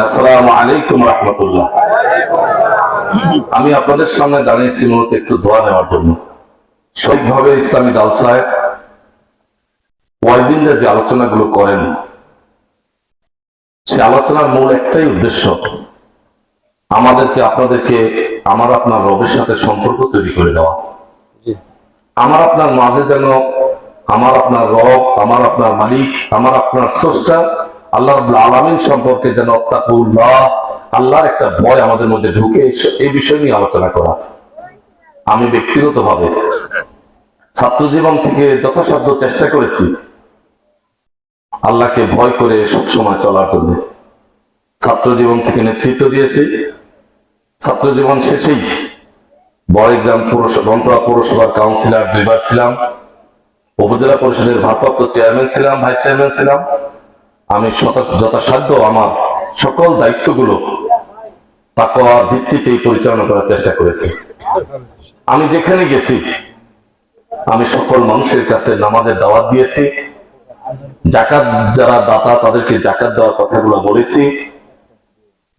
আসসালামু আলাইকুম রাহমাতুল্লাহ। আমি আপনাদের সামনে দাঁড়িয়েছি মূলত একটু দোয়া নেওয়ার জন্য। সঠিকভাবে ইসলামী জালসায় ওয়াইজিনরা যে আলোচনাগুলো করেন, সে আলোচনার মূল একটাই উদ্দেশ্য, আমাদেরকে আপনাদেরকে আমার আপনার রবের সাথে সম্পর্ক তৈরি করে দেওয়া। আমার আপনার মাঝে যেন আমার আপনার রব, আমার আপনার মালিক, আমার আপনার স্রষ্টা আল্লাহ রাব্বুল আলামিন সম্পর্কে যেন তাকুল্লাহ, আল্লাহর একটা ভয় আমাদের মধ্যে ঢুকে, এই বিষয় নিয়ে আলোচনা করা। আমি ব্যক্তিগতভাবে ছাত্র জীবন থেকে যথাসাধ্য চেষ্টা করেছি আল্লাহকে ভয় করে সবসময় চলার জন্য। ছাত্র জীবন থেকে নেতৃত্ব দিয়েছি। ছাত্র জীবন শেষেই বড়গ্রাম পৌরসভার কাউন্সিলর 2 বার ছিলাম, উপজেলা পরিষদের ভারপ্রাপ্ত চেয়ারম্যান ছিলাম, ভাইস চেয়ারম্যান ছিলাম। আমি যথাসাধ্য আমার সকল দায়িত্বগুলো তাকওয়ার ভিত্তিতেই পরিচালনা করার চেষ্টা করেছি। আমি যেখানে গেছি আমি সকল মানুষের কাছে নামাজের দাওয়াত দিয়েছি, যাকাত যারা দাতা তাদেরকে যাকাত দেওয়ার কথাগুলো বলেছি,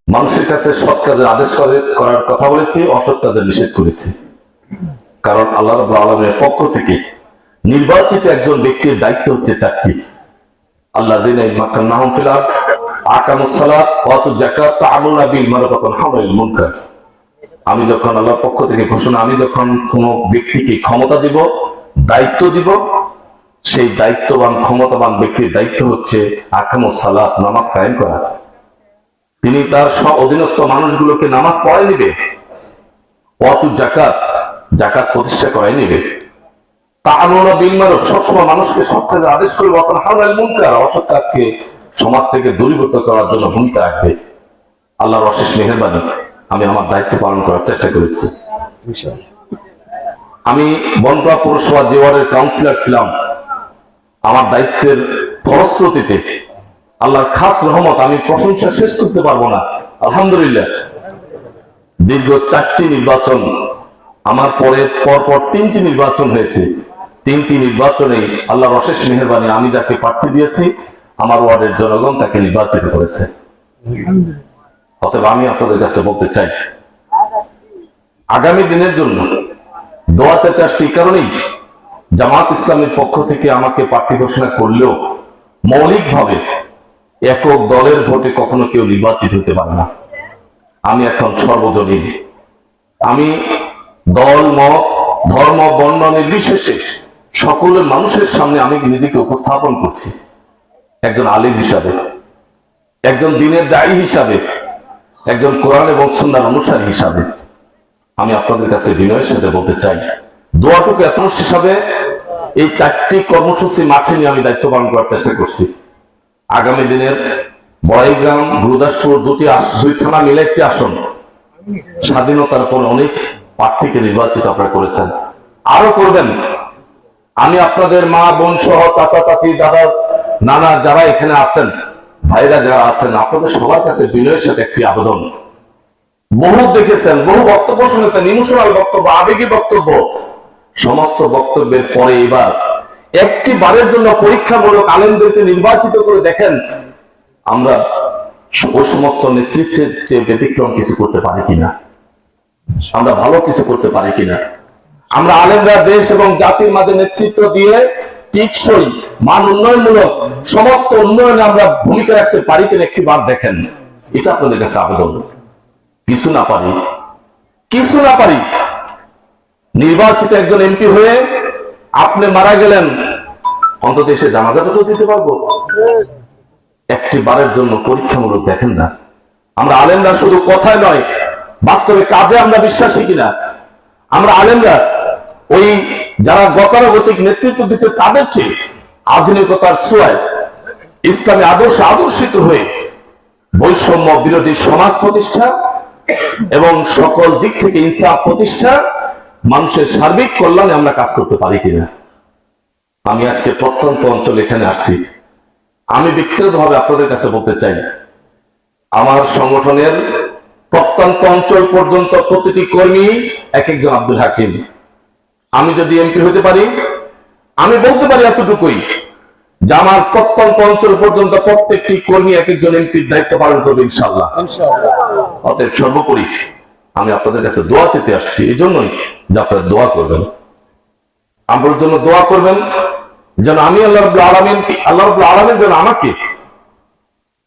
মানুষের কাছে সৎ কাজের আদেশ করার কথা বলেছি, অসৎ কাজের নিষেধ করেছি। কারণ আল্লাহ রাব্বুল আলামিনের পক্ষ থেকে নির্বাচিত একজন ব্যক্তির দায়িত্ব হচ্ছে 4টি। আল্লাযিনা মাক্কানাহুম ফিল আরদ আকামুস সালাত ওয়া আতুজ যাকাত তা'মুরুনা বিল মা'রুফ ওয়া তানহাউনা আনিল মুনকার। আমি যখন আল্লাহর পক্ষ থেকে ঘোষণা, আমি যখন কোনো ব্যক্তিকে ক্ষমতা দিব, দায়িত্ব দিব, সেই দায়িত্ববান ক্ষমতাবান ব্যক্তির দায়িত্ব হচ্ছে আকামুস সালাত, নামাজ কায়েম করা। তিনি তার সব অধীনস্থ মানুষগুলোকে নামাজ পড়াই নিবে, ওয়া আতুজ যাকাত, যাকাত প্রতিষ্ঠা করাই নিবে, তা'মুরুনা বিল মা'রুফ, সবসময় মানুষকে সৎ কাজের আদেশ করবে, ওয়া তানহাউনা আনিল মুনকার, অসৎ কাজকে সমাজ থেকে দূরীভূত করার জন্য ভূমিকা রাখবে। আল্লাহর অশেষ মেহেরবানি, আমি আমার দায়িত্ব পালন করার চেষ্টা করেছি। আমি বনপাড়া পৌরসভা যে ওয়ার্ডের কাউন্সিলর ছিলাম, আমার দায়িত্বের ফলশ্রুতিতে আল্লাহর খাস রহমত, আমি প্রশংসা শেষ করতে পারবো না, আলহামদুলিল্লাহ। দীর্ঘ 4টি নির্বাচন, আমার পরপর 3টি নির্বাচন হয়েছে। 3টি নির্বাচনেই আল্লাহর অশেষ মেহেরবানি, আমি যাকে প্রার্থী দিয়েছি আমার ওয়ার্ডের জনগণ তাকে নির্বাচিত করেছে। অতএব আমি আপনাদের কাছে বলতে চাই, আগামী দিনের জন্য দোয়া চাইতে আসছি। এই কারণেই জামাত ইসলামের পক্ষ থেকে আমাকে প্রার্থী ঘোষণা করলেও মৌলিকভাবে একক দলের ভোটে কখনো কেউ নির্বাচিত হতে পারে না। আমি এখন সর্বজনীন, আমি দল, মত, ধর্ম, বর্ণ নির্বিশেষে সকলের মানুষের সামনে আমি নিজেকে উপস্থাপন করছি, একজন আলিম হিসাবে, একজন দ্বীনের দায়ী হিসাবে, একজন কোরআন এবং সুন্নাহর অনুসারী হিসাবে। আমি আপনাদের কাছে বিনয়ের সাথে বলতে চাই, দোয়াটুকু এত হিসাবে এই 4টি কর্মসূচি মাঠে নিয়ে আমি দায়িত্ব পালন করার চেষ্টা করছি। আগামী দিনের বড়াইগ্রাম, গুরুদাসপুর 2 থানা মিলে একটি আসন, স্বাধীনতার পর অনেক প্রার্থীকে নির্বাচিত আপনারা করেছেন, আরো করবেন। আমি আপনাদের মা, বোন সহ, চাচা, চাচি, দাদা, নানা যারা এখানে আছেন, ভাইরা যারা আছেন, আপনাদের সবার কাছে বিনয়ের সাথে একটি আবেদন। বহু দেখেছেন, বহু বক্তব্য শুনেছেন, ইমোশনাল বক্তব্য, আবেগী বক্তব্য, সমস্ত বক্তব্যের পরে এবার একটি বারের জন্য পরীক্ষামূলক আলেমদেরকে নির্বাচিত করে দেখেন আমরা ও সমস্ত নেতৃত্বের চেয়ে ব্যতিক্রম কিছু করতে পারি কিনা, আমরা ভালো কিছু করতে পারি কিনা, আমরা আলেমরা দেশ এবং জাতির মাঝে নেতৃত্ব দিয়ে টিকসই মান উন্নয়নমূলক সমস্ত উন্নয়নে আমরা ভূমিকা রাখতে পারি কিনা একটি বার দেখেন। এটা আপনাদের কাছে আবেদন। কিছু না পারি নির্বাচিত একজন এমপি হয়ে আপনি মারা গেলেন, অন্তত এসে জানাজাটা তো দিতে পারবো। একটি বারের জন্য পরীক্ষামূলক দেখেন না, আমরা আলেমরা শুধু কথায় নয়, বাস্তবে কাজে আমরা বিশ্বাসী কিনা। আমরা আলেমরা ওই যারা গতানুগতিক নেতৃত্ব দিচ্ছে তাদের চেয়ে আধুনিকতার ছোঁয়ায় ইসলামী আদর্শিত হয়ে বৈষম্য বিরোধী সমাজ প্রতিষ্ঠা এবং সকল দিক থেকে ইনসাফ প্রতিষ্ঠা, মানুষের সার্বিক কল্যাণে আমরা কাজ করতে পারি কিনা। আমি আজকে প্রত্যন্ত অঞ্চল এখানে আসছি, আমি ব্যক্তিগতভাবে আপনাদের কাছে বলতে চাই, আমার সংগঠনের প্রত্যন্ত অঞ্চল পর্যন্ত প্রতিটি কর্মী এক একজন আব্দুল হাকিম। আমি যদি এমপি হতে পারি, আমি বলতে পারি এতটুকুই যে আমার প্রত্যন্ত অঞ্চল পর্যন্ত প্রত্যেকটি কর্মী এক একজন এমপির দায়িত্ব পালন করবে ইনশাআল্লাহ। অতএব সর্বোপরি আমি আপনাদের কাছে দোয়া চেতে আসছি, এই জন্যই যে আপনারা দোয়া করবেন, আমার জন্য দোয়া করবেন, যেন আমি আল্লাহ রাব্বুল আলামিন যেন আমাকে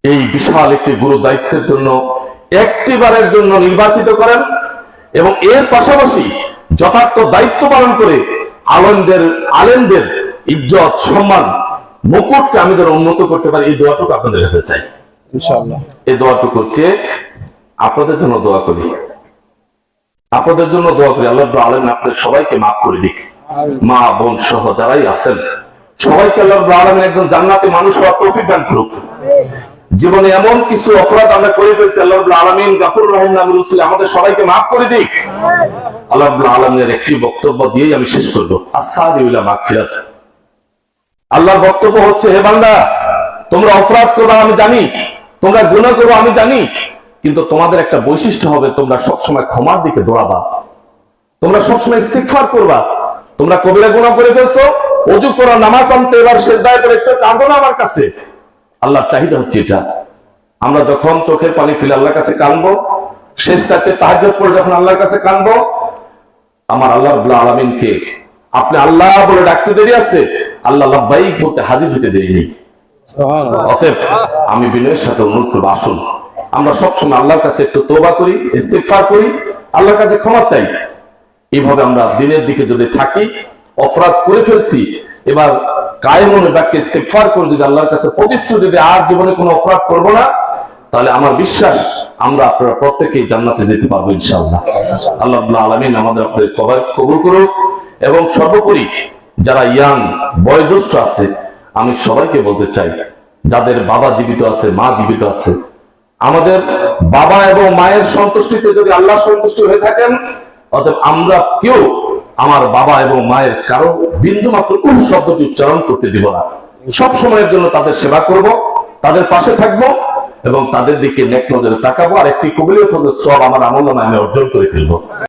এই বিশাল একটি গুরু দায়িত্বের জন্য একটিবারের জন্য নির্বাচিত করেন, এবং এর পাশাপাশি যথার্থ দায়িত্ব পালন করে আলেমদের ইজ্জত সম্মান মুকুটকে আমি যেন উন্নত করতে পারি, এই দোয়াটুকু আপনাদের কাছে চাই ইনশাআল্লাহ। এই দোয়াটুকু চেয়ে আপনাদের জন্য দোয়া করি, আপনাদের জন্য দোয়া করি আল্লাহ রাব্বুল আলামিন আপনাদের সবাইকে মাফ করে দিক। মা বোন সহ যারাই আছেন সবাইকে আল্লাহ রাব্বুল আলামিন একজন জান্নাতি মানুষ হওয়ার তৌফিক দান করুক। জীবনে এমন কিছু অপরাধ আমরা করে ফেলছি, আল্লাহ রাব্বুল আলামিন গফুর রহিম নামের উসিলে আমাদের সবাইকে মাফ করে দিক। আল্লাহ রাব্বুল আলামিনের একটি বক্তব্য দিয়েই আমি শেষ করব। আসসাবিউ ইলা মাগফিরাত। আল্লাহর বক্তব্য হচ্ছে, হে বান্দা, তোমরা অপরাধ করবে আমি জানি, তোমরা গুনাহ করবে আমি জানি, কিন্তু তোমাদের একটা বৈশিষ্ট্য হবে, তোমরা সবসময় ক্ষমার দিকে দৌড়াবা, তোমরা সবসময় ইস্তিগফার করবা। তোমরা কবিরা গুনাহ করে ফেলছো, ওযু করো, নামাজ আনতে, এবার সিজদায় পড়ে একটু কাঁদো না আমার কাছে। আল্লাহর চাহিদা হচ্ছে এটা। আমরা যখন চোখের পানি ফেলে আল্লাহর কাছে কাঁদবো, শেষ রাতে তাহাজ্জুদ পড়ে যখন আল্লাহর কাছে কাঁদবো, আমার আল্লাহ রাব্বুল আলামিনকে আপনি আল্লাহ বলে ডাকতে দেরি আছে, আল্লাহ লাব্বাইক বলতে হাজির হতে দেরি নেই। অতএব আমি বিনয়ের সাথে অনুরোধ করবো, আসুন আমরা সবসময় আল্লাহর কাছে একটু তওবা করি, ইস্তিগফার করি, আল্লাহর কাছে ক্ষমা চাই। এইভাবে আমরা দিনের দিকে যদি থাকি, অপরাধ করে ফেলছি, এবার কায়েমনে বাক্যে ইস্তিগফার করে যদি আল্লাহর কাছে প্রতিশ্রুতি দিই আর জীবনে কোনো অপরাধ করব না, তাহলে আমার বিশ্বাস আমরা আপনারা প্রত্যেকেই জান্নাতে যেতে পারবো ইনশাআল্লাহ। আল্লাহ রাব্বুল আলামিন আমাদের আপনাদের কবুল করুক। এবং সর্বোপরি যারা ইয়াং বয়োজ্যেষ্ঠ আছে, আমি সবাইকে বলতে চাই, যাদের বাবা জীবিত আছে, মা জীবিত আছে, আমাদের বাবা এবং মায়ের সন্তুষ্টিতে যদি আল্লাহ সন্তুষ্ট হয়ে থাকেন, অতএব আমরা কেউ আমার বাবা এবং মায়ের কারো বিন্দু মাত্র কোন শব্দটি উচ্চারণ করতে দিব না। সব সময়ের জন্য তাদের সেবা করব, তাদের পাশে থাকব এবং তাদের দিকে নেক নজরে তাকাবো। আর একটি কবিলিয়ত হচ্ছে, সব আমার আমলনামায় আমি অর্জন করে ফেলবো।